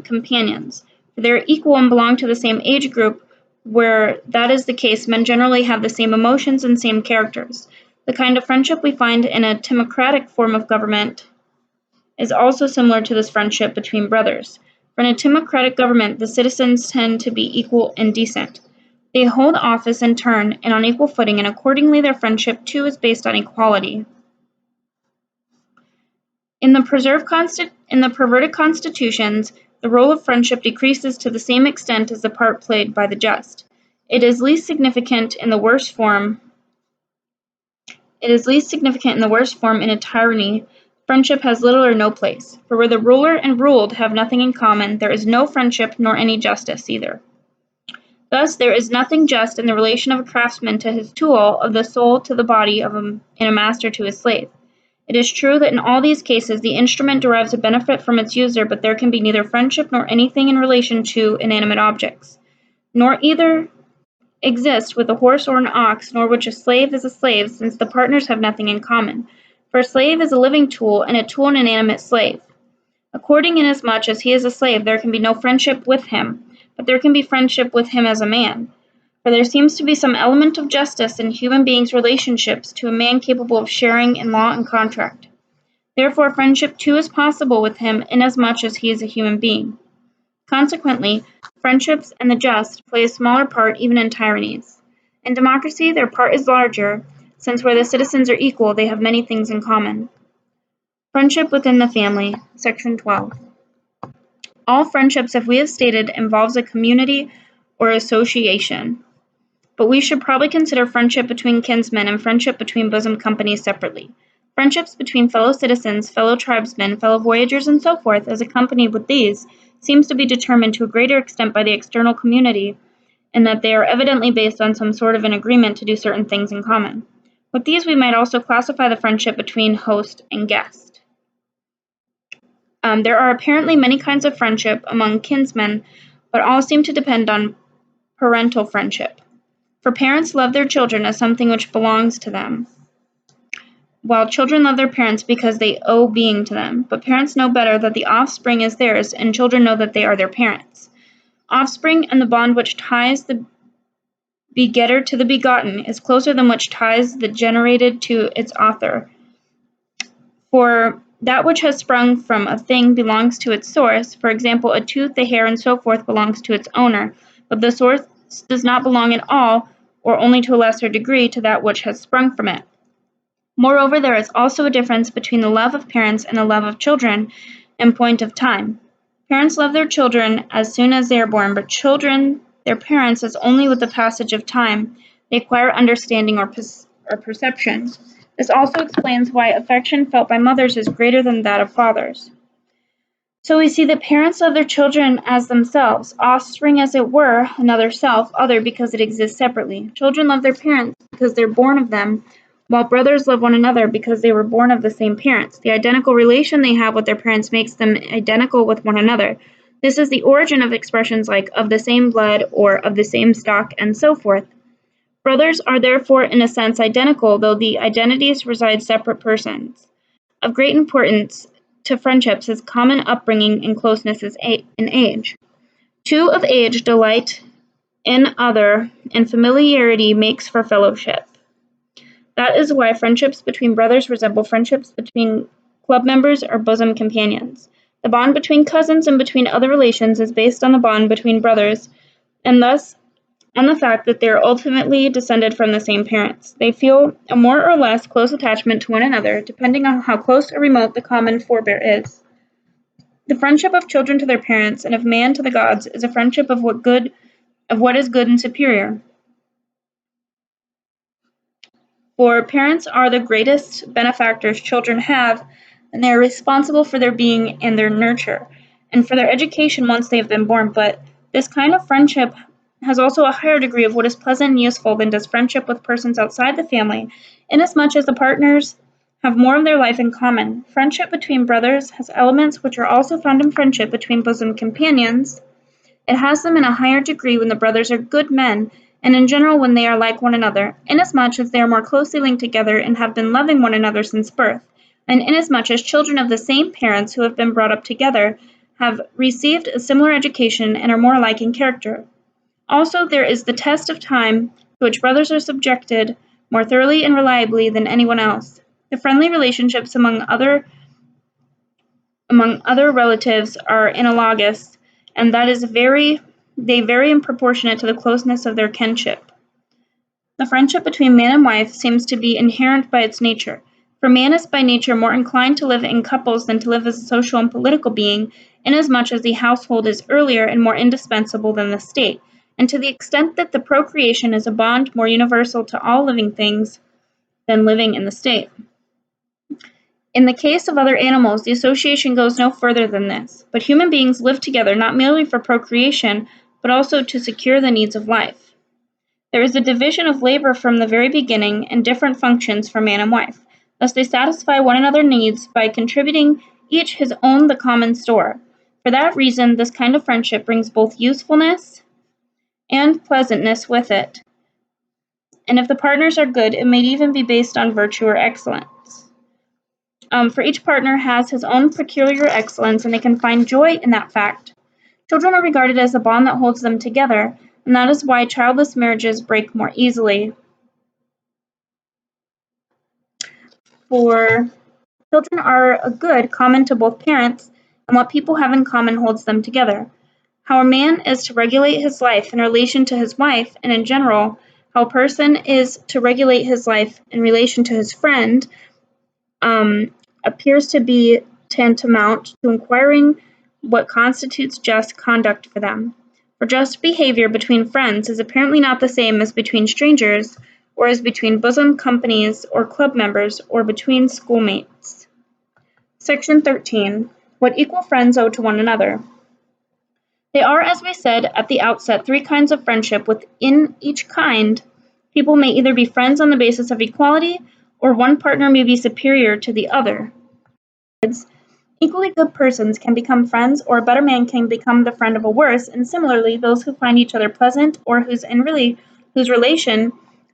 companions, for they are equal and belong to the same age group. Where that is the case, men generally have the same emotions and same characters. The kind of friendship we find in a timocratic form of government is also similar to this friendship between brothers. For in a timocratic government, the citizens tend to be equal and decent. They hold office in turn and on equal footing, and accordingly their friendship too is based on equality. In the perverted constitutions, the role of friendship decreases to the same extent as the part played by the just. It is least significant in the worst form. In a tyranny. Friendship has little or no place, for where the ruler and ruled have nothing in common, there is no friendship nor any justice either. Thus, there is nothing just in the relation of a craftsman to his tool, of the soul to the body, and a master to his slave. It is true that in all these cases the instrument derives a benefit from its user, but there can be neither friendship nor anything in relation to inanimate objects, nor either exist with a horse or an ox, nor which a slave is a slave, since the partners have nothing in common. For a slave is a living tool, and a tool an inanimate slave. According inasmuch as he is a slave, there can be no friendship with him, but there can be friendship with him as a man. For there seems to be some element of justice in human beings' relationships to a man capable of sharing in law and contract. Therefore, friendship too is possible with him inasmuch as he is a human being. Consequently, friendships and the just play a smaller part even in tyrannies. In democracy, their part is larger, since where the citizens are equal, they have many things in common. Friendship within the family, Section 12. All friendships, as we have stated, involves a community or association. But we should probably consider friendship between kinsmen and friendship between bosom companies separately. Friendships between fellow citizens, fellow tribesmen, fellow voyagers, and so forth, as accompanied with these, seems to be determined to a greater extent by the external community, in that they are evidently based on some sort of an agreement to do certain things in common. With these, we might also classify the friendship between host and guest. There are apparently many kinds of friendship among kinsmen, but all seem to depend on parental friendship. For parents love their children as something which belongs to them, while children love their parents because they owe being to them. But parents know better that the offspring is theirs, and children know that they are their parents. Offspring and the bond which ties the begetter to the begotten is closer than which ties the generated to its author. For that which has sprung from a thing belongs to its source. For example, a tooth, a hair, and so forth belongs to its owner, but the source does not belong at all, or only to a lesser degree, to that which has sprung from it. Moreover, there is also a difference between the love of parents and the love of children in point of time. Parents love their children as soon as they are born, but children their parents as only with the passage of time they acquire understanding or perception. This also explains why affection felt by mothers is greater than that of fathers. So we see that parents love their children as themselves, offspring as it were, another self, other because it exists separately. Children love their parents because they're born of them, while brothers love one another because they were born of the same parents. The identical relation they have with their parents makes them identical with one another. This is the origin of expressions like of the same blood or of the same stock and so forth. Brothers are therefore in a sense identical, though the identities reside separate persons. Of great importance to friendships is common upbringing and closeness in age. Two of age delight in other, and familiarity makes for fellowship. That is why friendships between brothers resemble friendships between club members or bosom companions. The bond between cousins and between other relations is based on the bond between brothers, and thus on the fact that they are ultimately descended from the same parents. They feel a more or less close attachment to one another, depending on how close or remote the common forebear is. The friendship of children to their parents and of man to the gods is a friendship of what is good and superior. For parents are the greatest benefactors children have, and they are responsible for their being and their nurture, and for their education once they have been born. But this kind of friendship has also a higher degree of what is pleasant and useful than does friendship with persons outside the family, inasmuch as the partners have more of their life in common. Friendship between brothers has elements which are also found in friendship between bosom companions. It has them in a higher degree when the brothers are good men, and in general when they are like one another, inasmuch as they are more closely linked together and have been loving one another since birth, and inasmuch as children of the same parents who have been brought up together have received a similar education and are more alike in character. Also, there is the test of time, to which brothers are subjected more thoroughly and reliably than anyone else. The friendly relationships among other relatives are analogous, and that is they vary in proportionate to the closeness of their kinship. The friendship between man and wife seems to be inherent by its nature, for man is by nature more inclined to live in couples than to live as a social and political being, inasmuch as the household is earlier and more indispensable than the state, and to the extent that the procreation is a bond more universal to all living things than living in the state. In the case of other animals, the association goes no further than this, but human beings live together not merely for procreation, but also to secure the needs of life. There is a division of labor from the very beginning and different functions for man and wife. Thus they satisfy one another's needs by contributing each his own the common store. For that reason, this kind of friendship brings both usefulness and pleasantness with it. And if the partners are good, it may even be based on virtue or excellence. For each partner has his own peculiar excellence, and they can find joy in that fact. Children are regarded as a bond that holds them together, and that is why childless marriages break more easily. For children are a good common to both parents, and what people have in common holds them together. How a man is to regulate his life in relation to his wife, and in general, how a person is to regulate his life in relation to his friend, appears to be tantamount to inquiring what constitutes just conduct for them. For just behavior between friends is apparently not the same as between strangers, or as between bosom companies or club members, or between schoolmates. Section 13. What equal friends owe to one another. There are, as we said at the outset, three kinds of friendship. Within each kind, people may either be friends on the basis of equality, or one partner may be superior to the other. Equally good persons can become friends, or a better man can become the friend of a worse, and similarly, those who find each other pleasant, or whose relation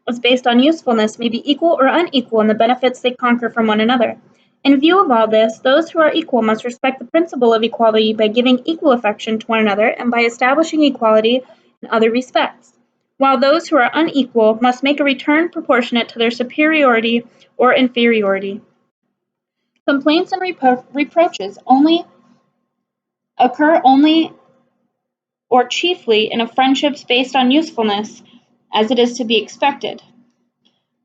is based on usefulness, may be equal or unequal in the benefits they confer from one another. In view of all this, those who are equal must respect the principle of equality by giving equal affection to one another and by establishing equality in other respects, while those who are unequal must make a return proportionate to their superiority or inferiority. Complaints and reproaches occur only or chiefly in friendships based on usefulness, as it is to be expected.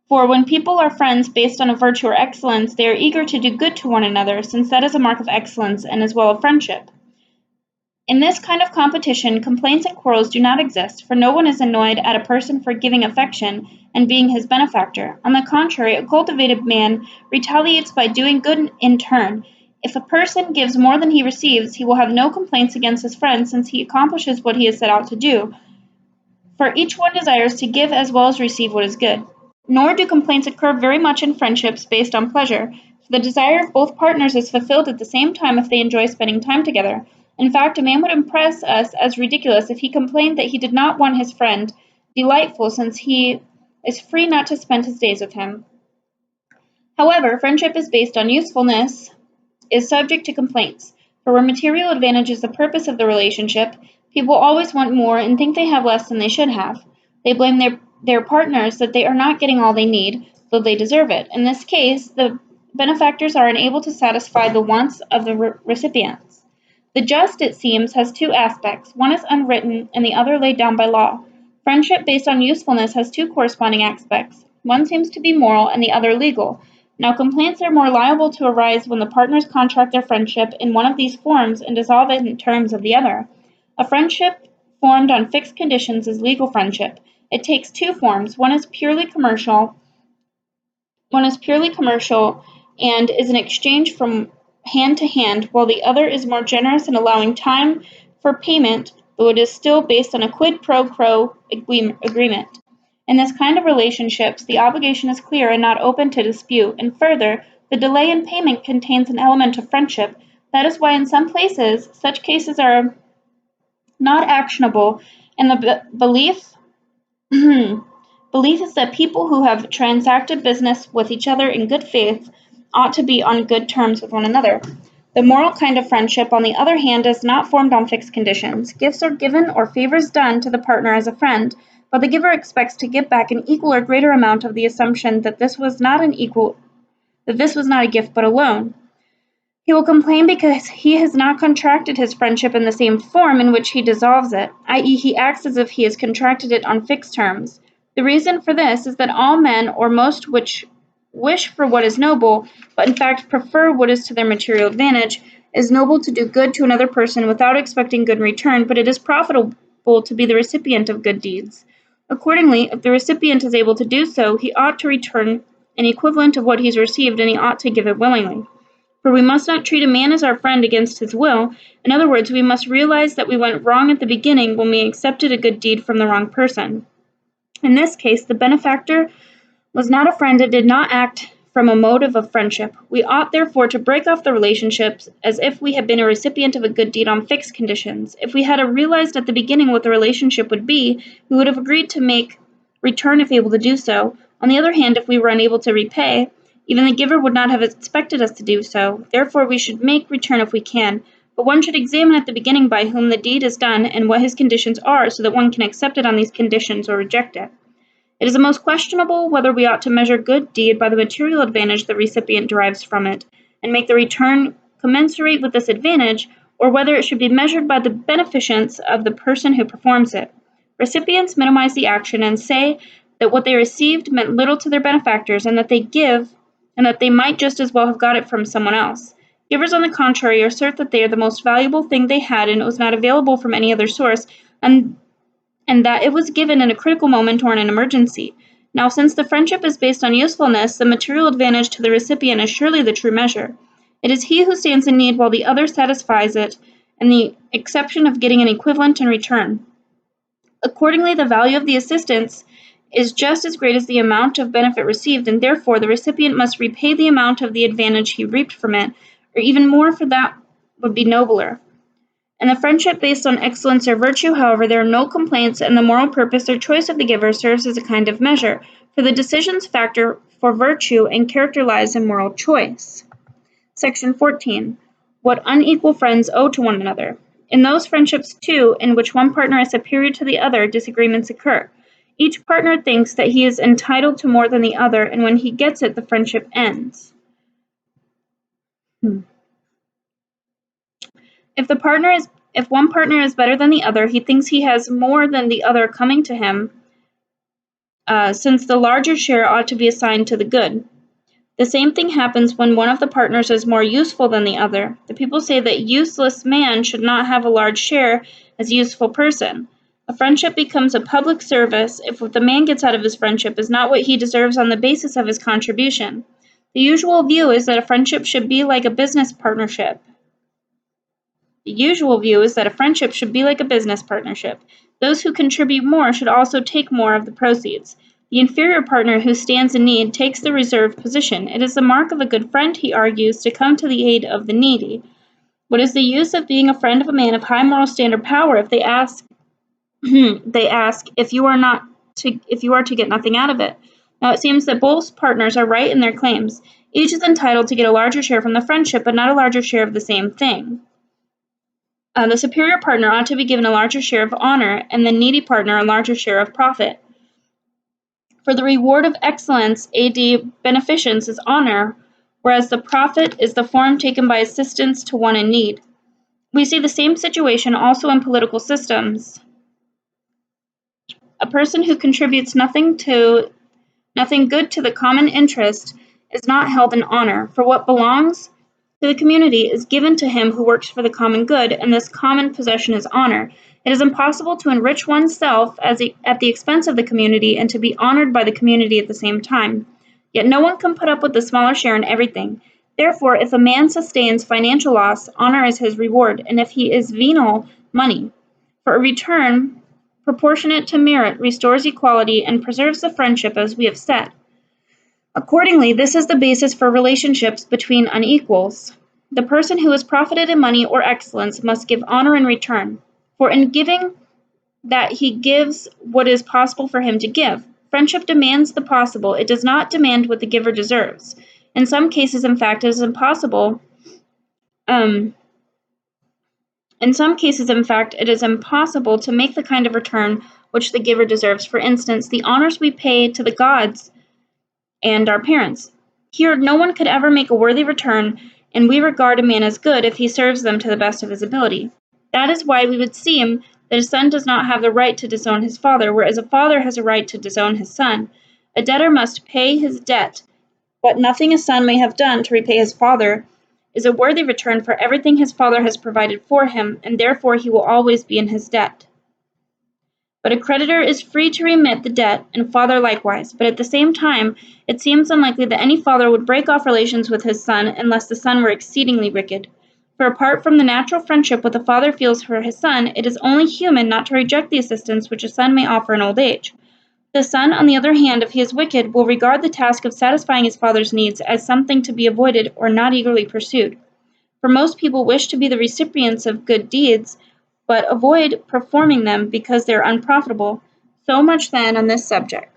For when people are friends based on a virtue or excellence, they are eager to do good to one another, since that is a mark of excellence and as well of friendship. In this kind of competition, complaints and quarrels do not exist, for no one is annoyed at a person for giving affection and being his benefactor. On the contrary, a cultivated man retaliates by doing good in turn. If a person gives more than he receives, he will have no complaints against his friend, since he accomplishes what he has set out to do. For each one desires to give as well as receive what is good. Nor do complaints occur very much in friendships based on pleasure, for the desire of both partners is fulfilled at the same time if they enjoy spending time together. In fact, a man would impress us as ridiculous if he complained that he did not want his friend delightful, since he is free not to spend his days with him. However, friendship is based on usefulness, is subject to complaints, for where material advantage is the purpose of the relationship, people always want more and think they have less than they should have. They blame their partners that they are not getting all they need, though they deserve it. In this case, the benefactors are unable to satisfy the wants of the recipients. The just, it seems, has two aspects. One is unwritten, and the other laid down by law. Friendship based on usefulness has two corresponding aspects. One seems to be moral, and the other legal. Now, complaints are more liable to arise when the partners contract their friendship in one of these forms and dissolve it in terms of the other. A friendship formed on fixed conditions is legal friendship. It takes two forms. One is purely commercial and is an exchange from hand to hand, while the other is more generous in allowing time for payment though it is still based on a quid pro quo agreement. In this kind of relationships, the obligation is clear and not open to dispute, and further, the delay in payment contains an element of friendship. That is why in some places, such cases are not actionable, and the belief belief is that people who have transacted business with each other in good faith ought to be on good terms with one another. The moral kind of friendship, on the other hand, is not formed on fixed conditions. Gifts are given or favors done to the partner as a friend, but the giver expects to give back an equal or greater amount of the assumption that this was not a gift but a loan. He will complain because he has not contracted his friendship in the same form in which he dissolves it, i.e., he acts as if he has contracted it on fixed terms. The reason for this is that all men, or most which wish for what is noble, but in fact prefer what is to their material advantage, is noble to do good to another person without expecting good in return, but it is profitable to be the recipient of good deeds. Accordingly, if the recipient is able to do so, he ought to return an equivalent of what he's received, and he ought to give it willingly. For we must not treat a man as our friend against his will. In other words, we must realize that we went wrong at the beginning when we accepted a good deed from the wrong person. In this case, the benefactor was not a friend and did not act from a motive of friendship. We ought therefore to break off the relationships as if we had been a recipient of a good deed on fixed conditions. If we had realized at the beginning what the relationship would be, we would have agreed to make return if able to do so. On the other hand, if we were unable to repay, even the giver would not have expected us to do so. Therefore, we should make return if we can. But one should examine at the beginning by whom the deed is done and what his conditions are, so that one can accept it on these conditions or reject it. It is most questionable whether we ought to measure good deed by the material advantage the recipient derives from it, and make the return commensurate with this advantage, or whether it should be measured by the beneficence of the person who performs it. Recipients minimize the action and say that what they received meant little to their benefactors, and that they might just as well have got it from someone else. Givers, on the contrary, assert that they are the most valuable thing they had, and it was not available from any other source, and that it was given in a critical moment or in an emergency. Now, since the friendship is based on usefulness, the material advantage to the recipient is surely the true measure. It is he who stands in need while the other satisfies it, and the exception of getting an equivalent in return. Accordingly, the value of the assistance is just as great as the amount of benefit received, and therefore the recipient must repay the amount of the advantage he reaped from it, or even more, for that would be nobler. In the friendship based on excellence or virtue, however, there are no complaints, and the moral purpose or choice of the giver serves as a kind of measure, for the decisions factor for virtue and character lies in moral choice. Section 14. What unequal friends owe to one another. In those friendships, too, in which one partner is superior to the other, disagreements occur. Each partner thinks that he is entitled to more than the other, and when he gets it, the friendship ends. If one partner is better than the other, he thinks he has more than the other coming to him, since the larger share ought to be assigned to the good. The same thing happens when one of the partners is more useful than the other. The people say that useless man should not have a large share as a useful person. A friendship becomes a public service if what the man gets out of his friendship is not what he deserves on the basis of his contribution. The usual view is that a friendship should be like a business partnership. Those who contribute more should also take more of the proceeds. The inferior partner who stands in need takes the reserved position. It is the mark of a good friend, he argues, to come to the aid of the needy. What is the use of being a friend of a man of high moral standard power if they ask if you are to get nothing out of it? Now it seems that both partners are right in their claims. Each is entitled to get a larger share from the friendship, but not a larger share of the same thing. The superior partner ought to be given a larger share of honor, and the needy partner a larger share of profit. For the reward of excellence, ad beneficence, is honor, whereas the profit is the form taken by assistance to one in need. We see the same situation also in political systems. A person who contributes nothing good to the common interest is not held in honor, for what belongs to the community is given to him who works for the common good, and this common possession is honor. It is impossible to enrich oneself at the expense of the community and to be honored by the community at the same time. Yet no one can put up with a smaller share in everything. Therefore, if a man sustains financial loss, honor is his reward, and if he is venal, money. For a return proportionate to merit restores equality and preserves the friendship as we have said. Accordingly, this is the basis for relationships between unequals. The person who has profited in money or excellence must give honor in return, for in giving that he gives what is possible for him to give. Friendship demands the possible, it does not demand what the giver deserves. In some cases, in fact, it is impossible. In some cases, in fact, it is impossible to make the kind of return which the giver deserves. For instance, the honors we pay to the gods and our parents. Here, no one could ever make a worthy return, and we regard a man as good if he serves them to the best of his ability. That is why we would seem that a son does not have the right to disown his father, whereas a father has a right to disown his son. A debtor must pay his debt, but nothing a son may have done to repay his father is a worthy return, for everything his father has provided for him, and therefore he will always be in his debt. But a creditor is free to remit the debt, and father likewise. But at the same time, it seems unlikely that any father would break off relations with his son unless the son were exceedingly wicked. For apart from the natural friendship which a father feels for his son, it is only human not to reject the assistance which a son may offer in old age. The son, on the other hand, if he is wicked, will regard the task of satisfying his father's needs as something to be avoided or not eagerly pursued. For most people wish to be the recipients of good deeds, but avoid performing them because they are unprofitable. So much then on this subject.